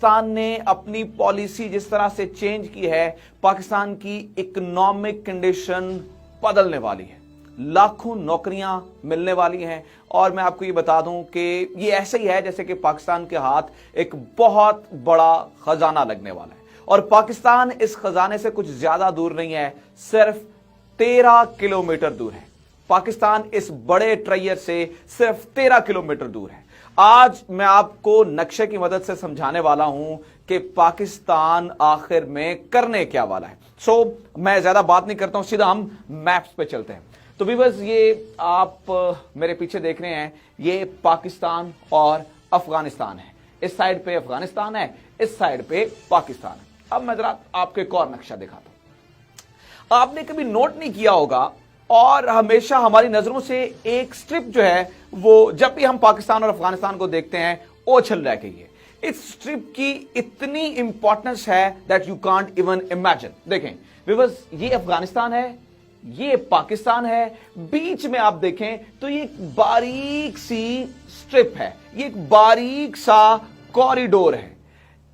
पाकिस्तान ने अपनी पॉलिसी जिस तरह से चेंज की है, पाकिस्तान की इकोनॉमिक कंडीशन बदलने वाली है, लाखों नौकरियां मिलने वाली हैं। और मैं आपको ये बता दूं कि ये ऐसे ही है जैसे कि पाकिस्तान के हाथ एक बहुत बड़ा खजाना लगने वाला है, और पाकिस्तान इस खजाने से कुछ ज्यादा दूर नहीं है, सिर्फ 13 किलोमीटर दूर है। पाकिस्तान इस बड़े ट्रेजर से सिर्फ 13 किलोमीटर दूर है। आज मैं आपको नक्शे की मदद से समझाने वाला हूं कि पाकिस्तान आखिर में करने क्या वाला है। मैं ज्यादा बात नहीं करता हूं, सीधा हम मैप्स पे चलते हैं। तो व्यूअर्स, ये आप मेरे पीछे देख रहे हैं, ये पाकिस्तान और अफगानिस्तान है। इस साइड पे अफगानिस्तान है, इस साइड पे पाकिस्तान है। अब मैं जरा आपको एक और नक्शा दिखाता हूं। आपने कभी नोट नहीं किया होगा, और हमेशा हमारी नजरों से एक स्ट्रिप जो है वो जब भी हम पाकिस्तान और अफगानिस्तान को देखते हैं ओझल रह गई है। इस स्ट्रिप की इतनी इंपॉर्टेंस है that you can't even imagine. देखें व्यूअर्स, ये अफगानिस्तान है, ये पाकिस्तान है, बीच में आप देखें तो ये एक बारीक सी स्ट्रिप है, ये एक बारीक सा कॉरिडोर है।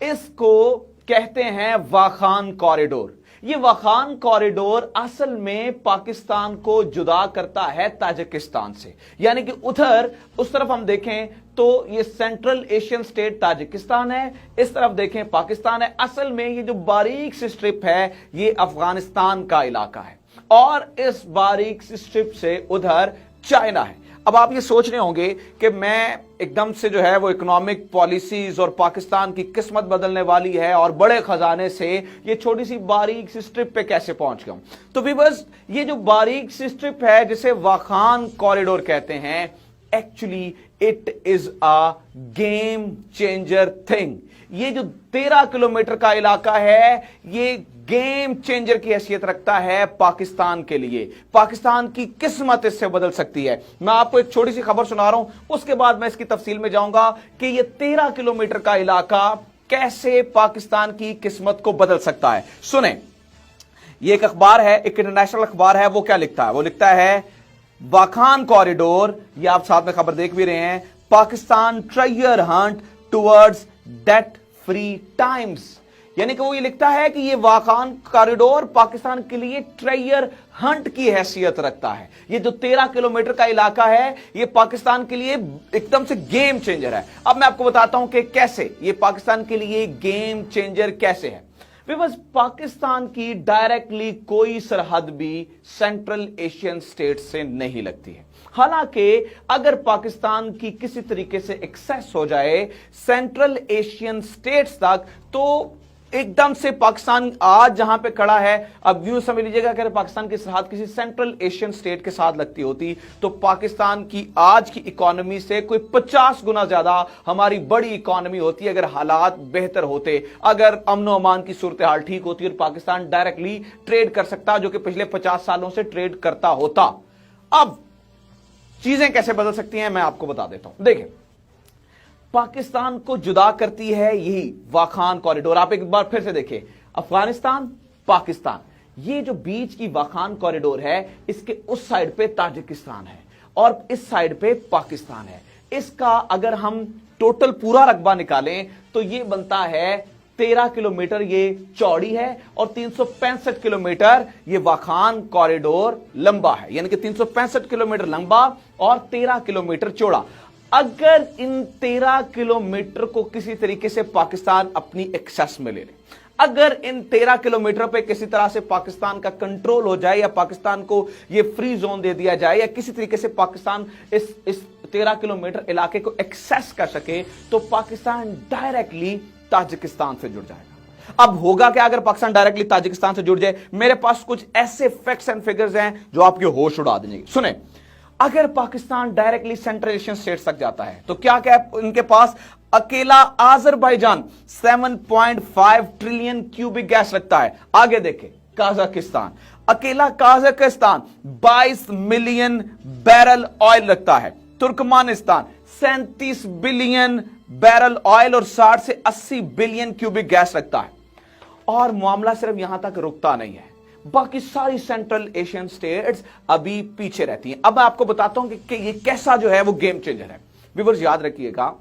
इसको कहते हैं वाखान कॉरिडोर। ये वाखान कॉरिडोर असल में पाकिस्तान को जुदा करता है ताजिकिस्तान से, यानी कि उधर उस तरफ हम देखें तो ये सेंट्रल एशियन स्टेट ताजिकिस्तान है, इस तरफ देखें पाकिस्तान है। असल में ये जो बारीक सी स्ट्रिप है ये अफगानिस्तान का इलाका है, और इस बारीक सी स्ट्रिप से उधर चाइना है। अब आप ये सोच रहे होंगे कि मैं एकदम से जो है वो इकोनॉमिक पॉलिसीज और पाकिस्तान की किस्मत बदलने वाली है और बड़े खजाने से ये छोटी सी बारीक सी स्ट्रिप पे कैसे पहुंच गया। तो व्यूअर्स, ये जो बारीक सी स्ट्रिप है जिसे वाखान कॉरिडोर कहते हैं, actually it is a game changer thing. ये जो 13 किलोमीटर का इलाका है ये गेम चेंजर की हैसियत रखता है पाकिस्तान के लिए। पाकिस्तान की किस्मत इससे बदल सकती है। मैं आपको एक छोटी सी खबर सुना रहा हूं, उसके बाद मैं इसकी तफसील में जाऊंगा कि ये 13 किलोमीटर का इलाका कैसे पाकिस्तान की किस्मत को बदल सकता है। सुने, ये एक अखबार है, एक इंटरनेशनल अखबार है, वो क्या लिखता है? वो लिखता है वाखान कॉरिडोर, ये आप साथ में खबर देख भी रहे हैं, Pakistan treasure Hunt towards debt free times. यानी कि वो ये लिखता है कि ये वाखान कॉरिडोर पाकिस्तान के लिए ट्रेजर हंट की हैसियत रखता है। ये जो 13 किलोमीटर का इलाका है ये पाकिस्तान के लिए एकदम से गेम चेंजर है। अब मैं आपको बताता हूं कि कैसे ये पाकिस्तान के लिए गेम चेंजर कैसे है। बस पाकिस्तान की डायरेक्टली कोई सरहद भी सेंट्रल एशियन स्टेट से नहीं लगती है। हालांकि अगर पाकिस्तान की किसी तरीके से एक्सेस हो जाए सेंट्रल एशियन स्टेट्स तक, तो एकदम से पाकिस्तान आज जहां पे खड़ा है, अब यूं समझ लीजिएगा अगर पाकिस्तान की सरहद किसी सेंट्रल एशियन स्टेट के साथ लगती होती तो पाकिस्तान की आज की इकोनॉमी से कोई 50 गुना ज्यादा हमारी बड़ी इकोनॉमी होती अगर हालात बेहतर होते, अगर अमन अमान की सूरत हाल ठीक होती और पाकिस्तान डायरेक्टली ट्रेड कर सकता, जो कि पिछले 50 सालों से ट्रेड करता होता। अब चीजें कैसे बदल सकती हैं मैं आपको बता देता हूं। देखिए, पाकिस्तान को जुदा करती है यही वाखान कॉरिडोर। आप एक बार फिर से देखिए, अफगानिस्तान, पाकिस्तान, ये जो बीच की वाखान कॉरिडोर है इसके उस साइड पे ताजिकिस्तान है और इस साइड पे पाकिस्तान है। इसका अगर हम टोटल पूरा रकबा निकालें तो ये बनता है 13 किलोमीटर ये चौड़ी है और 365 किलोमीटर ये वाखान कॉरिडोर लंबा है, यानी कि 365 किलोमीटर लंबा और 13 किलोमीटर चौड़ा। अगर इन 13 किलोमीटर को किसी तरीके से पाकिस्तान अपनी एक्सेस में ले ले, अगर इन 13 किलोमीटर पे किसी तरह से पाकिस्तान का कंट्रोल हो जाए या पाकिस्तान को ये फ्री जोन दे दिया जाए या किसी तरीके से पाकिस्तान इस 13 किलोमीटर इलाके को एक्सेस कर सके, तो पाकिस्तान डायरेक्टली ताजिकिस्तान से जुड़ जाएगा। अब होगा क्या अगर पाकिस्तान डायरेक्टली ताजिकिस्तान से जुड़ जाए? मेरे पास कुछ ऐसे फैक्ट्स एंड फिगर्स हैं जो आपके होश उड़ा देंगे। सुने, अगर Pakistan directly central Asian states तक जाता है तो क्या क्या इनके पास? अकेला आजरबाईजान 7.5 ट्रिलियन क्यूबिक गैस रखता है। आगे देखें, काजाकिस्तान, अकेला काजाकिस्तान 22 मिलियन बैरल ऑयल रखता है। तुर्कमानिस्तान 37 बिलियन बैरल ऑयल और 60 से 80 बिलियन क्यूबिक गैस रखता है। और मामला सिर्फ यहां तक रुकता नहीं है, बाकी सारी सेंट्रल एशियन स्टेट्स अभी पीछे रहती हैं। अब मैं आपको बताता हूं कि ये कैसा जो है वो गेम चेंजर है। व्यूअर्स याद रखिएगा,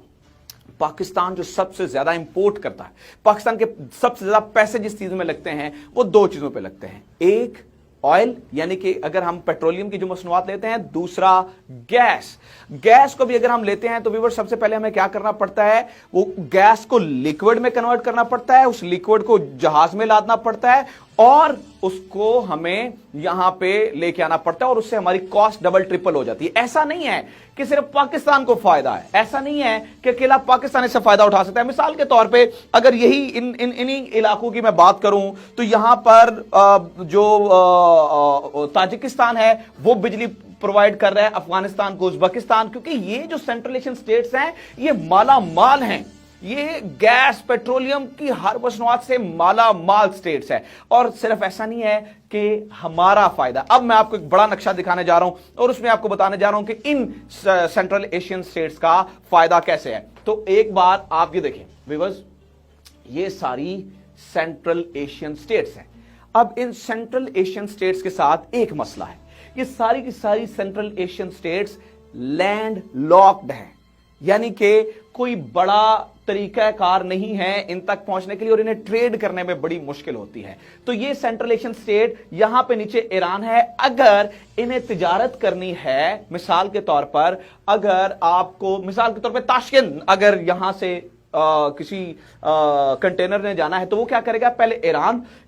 पाकिस्तान जो सबसे ज्यादा इंपोर्ट करता है, पाकिस्तान के सबसे ज्यादा पैसे जिस चीज में लगते हैं वो दो चीजों पे लगते हैं। एक ऑयल, यानी कि अगर हम पेट्रोलियम की जो मसनूआत लेते हैं, दूसरा गैस। गैस को भी अगर हम लेते हैं तो व्यूअर सबसे पहले हमें क्या करना पड़ता है, वो गैस को लिक्विड में कन्वर्ट करना पड़ता है, उस लिक्विड को जहाज में लादना पड़ता है और उसको हमें यहां पे लेके आना पड़ता है और उससे हमारी कॉस्ट डबल ट्रिपल हो जाती है। ऐसा नहीं है कि सिर्फ पाकिस्तान को फायदा है, ऐसा नहीं है कि अकेला पाकिस्तान इससे फायदा उठा सकता है। मिसाल के तौर पे अगर यही इन्हीं इलाकों की मैं बात करूं तो यहां पर जो ताजिकिस्तान है वो बिजली प्रोवाइड कर रहा है अफगानिस्तान को, उज्बेकिस्तान, क्योंकि ये जो सेंट्रल एशियन स्टेट्स हैं ये माला माल हैं, ये गैस पेट्रोलियम की हर मसनूआत से माला माल स्टेट्स है। और सिर्फ ऐसा नहीं है कि हमारा फायदा, अब मैं आपको एक बड़ा नक्शा दिखाने जा रहा हूं और उसमें आपको बताने जा रहा हूं कि इन सेंट्रल एशियन स्टेट्स का फायदा कैसे है। तो एक बात आप ये देखें व्यूअर्स, ये सारी सेंट्रल एशियन स्टेट्स हैं। अब इन सेंट्रल एशियन स्टेट्स के साथ एक मसला है, ये सारी की सारी central Asian states land locked हैं, यानी कि कोई बड़ा तरीकाकार नहीं है इन तक पहुंचने के लिए और इन्हें ट्रेड करने में बड़ी मुश्किल होती है। तो ये सेंट्रल एशियन स्टेट, यहां पे नीचे ईरान है, अगर इन्हें तिजारत करनी है, मिसाल के तौर पर अगर आपको मिसाल के तौर पर ताशकंद अगर यहां से किसी कंटेनर ने जाना है तो वो क्या करेगा, पहले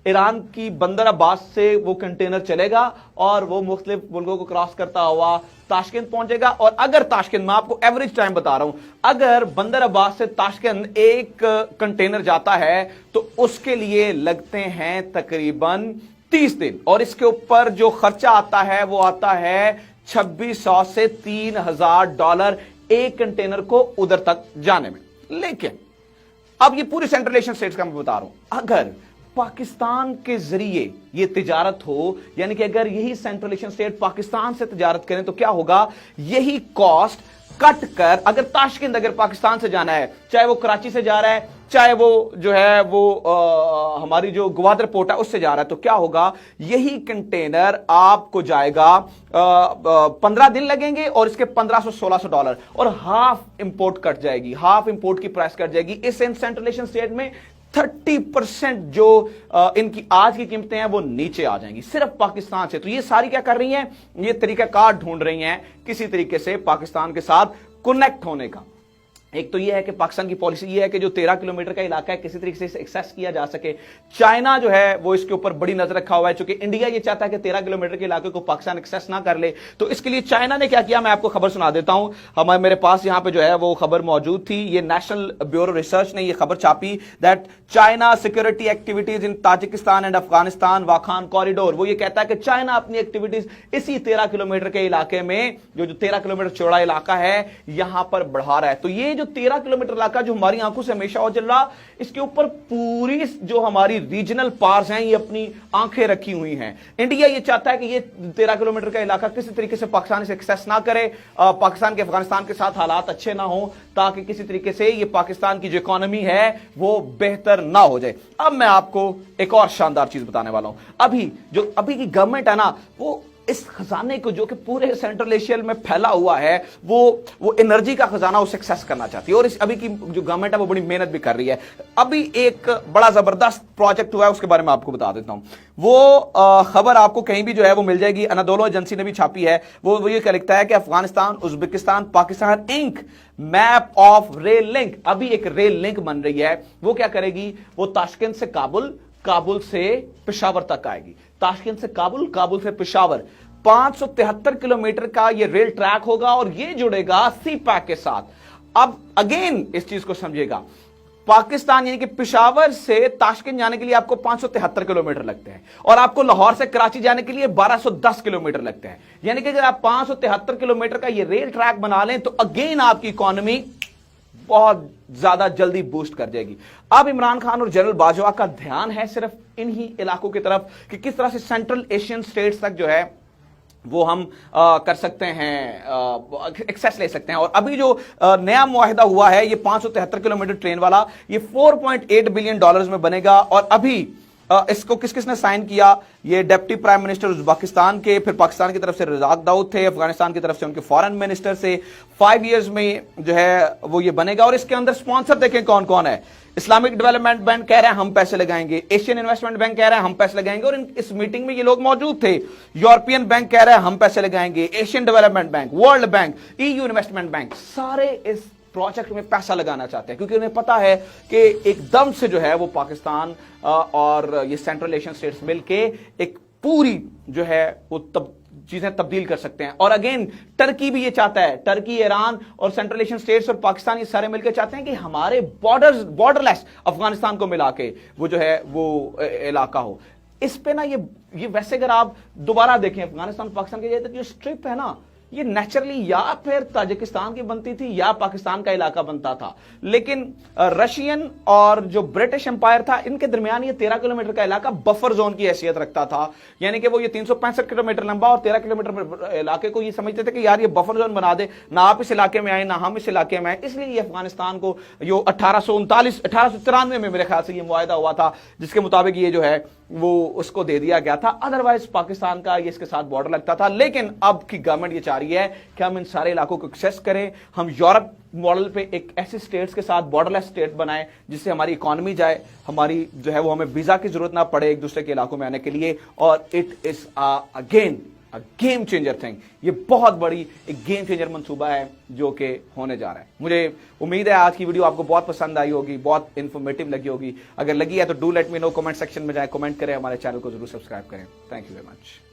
ईरान की बंदर अब्बास से वो कंटेनर चलेगा और वो मुख्तलिफ मुल्कों को क्रॉस करता हुआ ताशकंद पहुंचेगा। और अगर ताशकंद, मैं आपको एवरेज टाइम बता रहा हूं, अगर बंदर अब्बास से ताशकंद एक कंटेनर जाता है तो उसके लिए लगते हैं तकरीबन 30 दिन, और इसके ऊपर जो खर्चा आता है वो आता है 2600 से $3000 एक कंटेनर को उधर तक जाने में। लेकिन अब ये पूरी सेंट्रल एशियन स्टेट्स का मैं बता रहा हूं, अगर पाकिस्तान के जरिए ये तिजारत हो, यानी कि अगर यही सेंट्रल एशियन स्टेट पाकिस्तान से तिजारत करें तो क्या होगा, यही कॉस्ट कट कर अगर ताशकंद अगर पाकिस्तान से जाना है, चाहे वो कराची से जा रहा है, चाहे वो जो है वो हमारी जो ग्वादर पोर्ट है उससे जा रहा है, तो क्या होगा, यही कंटेनर आपको जाएगा 15 दिन लगेंगे और इसके $1500-1600 और हाफ इंपोर्ट कट जाएगी, हाफ इंपोर्ट की प्राइस कट जाएगी। इस सेंट्रल एशियन स्टेट में 30% जो इनकी आज की कीमतें हैं वो नीचे आ जाएंगी सिर्फ पाकिस्तान से। तो ये सारी क्या कर रही हैं, ये तरीकाकार ढूंढ रही हैं किसी तरीके से पाकिस्तान के साथ कनेक्ट होने का। एक तो यह है कि पाकिस्तान की पॉलिसी यह है कि जो 13 किलोमीटर का इलाका है किसी तरीके से एक्सेस किया जा सके। चाइना जो है वो इसके ऊपर बड़ी नजर रखा हुआ है, क्योंकि इंडिया ये चाहता है कि 13 किलोमीटर के इलाके को पाकिस्तान एक्सेस ना कर ले। तो इसके लिए चाइना ने क्या किया, मैं आपको खबर सुना देता हूं। हमारे मेरे पास यहां पे जो है वो खबर मौजूद थी, ये नेशनल ब्यूरो रिसर्च ने ये खबर छापी that China security activities in Tajikistan and Afghanistan Wakhan corridor. वो ये कहता है कि चाइना अपनी एक्टिविटीज इसी 13 किलोमीटर के इलाके में, जो 13 किलोमीटर चौड़ा इलाका है, यहां पर बढ़ा रहा है। तो ये जो 13 किलोमीटर इलाका जो हमारी आंखों से हमेशा ओझल रहा, इसके ऊपर पूरी जो हमारी रीजनल पावर्स हैं ये अपनी आंखें रखी हुई हैं। इंडिया ये चाहता है कि ये 13 किलोमीटर का इलाका किसी तरीके से पाकिस्तान से एक्सेस ना करे, पाकिस्तान के अफगानिस्तान के साथ हालात अच्छे ना हो, ताकि किसी तरीके से ये पाकिस्तान की जो इकोनॉमी है वो बेहतर ना हो जाए। अब मैं आपको एक और शानदार चीज बताने वाला हूं। अभी की गवर्नमेंट है ना, वो इस खजाने को जो कि पूरे सेंट्रल एशिया में फैला हुआ है, वो एनर्जी का खजाना उसे एक्सेस करना चाहती है, और इस अभी की जो गवर्नमेंट है वो बड़ी मेहनत भी कर रही है। अभी एक बड़ा जबरदस्त प्रोजेक्ट हुआ है, उसके बारे में आपको बता देता हूं। वो खबर आपको कहीं भी जो है वो मिल जाएगी, अनादोलो एजेंसी ने भी छापी है। वो ये क्या लिखता है कि अफगानिस्तान, उज्बेकिस्तान, पाकिस्तान इंक मैप ऑफ रेल लिंक। अभी एक रेल लिंक बन रही है, वो क्या करेगी, वो ताशकंद से काबुल, काबुल से पेशावर तक आएगी। ताशकंद से काबुल, काबुल से पेशावर 573 किलोमीटर का ये रेल ट्रैक होगा और ये जुड़ेगा सी पैक के साथ। अब अगेन इस चीज को समझिएगा, पाकिस्तान यानी कि पेशावर से ताशकंद जाने के लिए आपको 573 किलोमीटर लगते हैं और आपको लाहौर से कराची जाने के लिए 1210 किलोमीटर लगते हैं। यानी कि अगर आप 573 किलोमीटर का ये रेल ट्रैक बना लें तो अगेन आपकी इकोनॉमी बहुत ज्यादा जल्दी बूस्ट कर जाएगी। अब इमरान खान और जनरल बाजवा का ध्यान है सिर्फ इन्हीं इलाकों की तरफ कि किस तरह से सेंट्रल एशियन स्टेट्स तक जो है वो हम कर सकते हैं, एक्सेस ले सकते हैं। और अभी जो नया मुआहिदा हुआ है ये 573 किलोमीटर ट्रेन वाला, ये $4.8 बिलियन में बनेगा। और अभी इसको किस किसने साइन किया? ये डिप्टी प्राइम मिनिस्टर उज्बेकिस्तान के, फिर पाकिस्तान की तरफ से रज़ाक दाऊद थे, अफगानिस्तान की तरफ से उनके फॉरेन मिनिस्टर से। 5 इयर्स में जो है वो ये बनेगा। और इसके अंदर स्पॉन्सर देखें कौन कौन है। इस्लामिक डेवलपमेंट बैंक कह रहे हैं हम पैसे लगाएंगे, एशियन इन्वेस्टमेंट बैंक कह रहे हैं हम पैसे लगाएंगे, और इस मीटिंग में ये लोग मौजूद थे। यूरोपियन बैंक कह रहे हैं हम पैसे लगाएंगे, Asian development bank, world bank, EU investment bank, सारे इस प्रोजेक्ट में पैसा लगाना चाहते हैं, क्योंकि उन्हें पता है कि एकदम से जो है वो पाकिस्तान और ये सेंट्रल एशियन स्टेट्स मिलके एक पूरी जो है वो चीजें तब्दील कर सकते हैं। और अगेन टर्की भी ये चाहता है, टर्की, ईरान और सेंट्रल एशियन स्टेट्स और पाकिस्तान ये सारे मिलकर चाहते हैं कि हमारे बॉर्डरलेस अफगानिस्तान को मिला के वो जो है वो इलाका हो। इस पे ना ये वैसे अगर आप दोबारा देखें अफगानिस्तान पाकिस्तान के जो स्ट्रिप है ना, ये नेचुरली या फिर ताजिकिस्तान की बनती थी या पाकिस्तान का इलाका बनता था। लेकिन रशियन और जो ब्रिटिश एम्पायर था, इनके दरमियान ये 13 किलोमीटर का इलाका बफर जोन की हैसियत रखता था। यानी कि वो ये 365 किलोमीटर लंबा और 13 किलोमीटर इलाके को ये समझते थे कि यार ये बफर जोन बना दे, ना आप इस इलाके में आए ना हम इस इलाके में आए। इसलिए ये अफगानिस्तान को जो 1893 में मेरे ख्याल से ये मुआहदा हुआ था, जिसके मुताबिक ये जो है वो उसको दे दिया गया था। अदरवाइज पाकिस्तान का ये इसके साथ बॉर्डर लगता था। लेकिन अब की गवर्नमेंट ये चाह रही है कि हम इन सारे इलाकों को एक्सेस करें, हम यूरोप मॉडल पे एक ऐसे स्टेट्स के साथ बॉर्डरलेस स्टेट बनाएं जिससे हमारी इकोनॉमी जाए, हमारी जो है वो हमें वीजा की जरूरत ना पड़े एक दूसरे के इलाकों में आने के लिए। और it is again a game changer thing. ये बहुत बड़ी एक गेम चेंजर मंसूबा है जो कि होने जा रहा है। मुझे उम्मीद है आज की वीडियो आपको बहुत पसंद आई होगी, बहुत इंफॉर्मेटिव लगी होगी। अगर लगी है तो do let me know, comment section में जाए, कमेंट करें, हमारे चैनल को जरूर सब्सक्राइब करें। Thank you very much.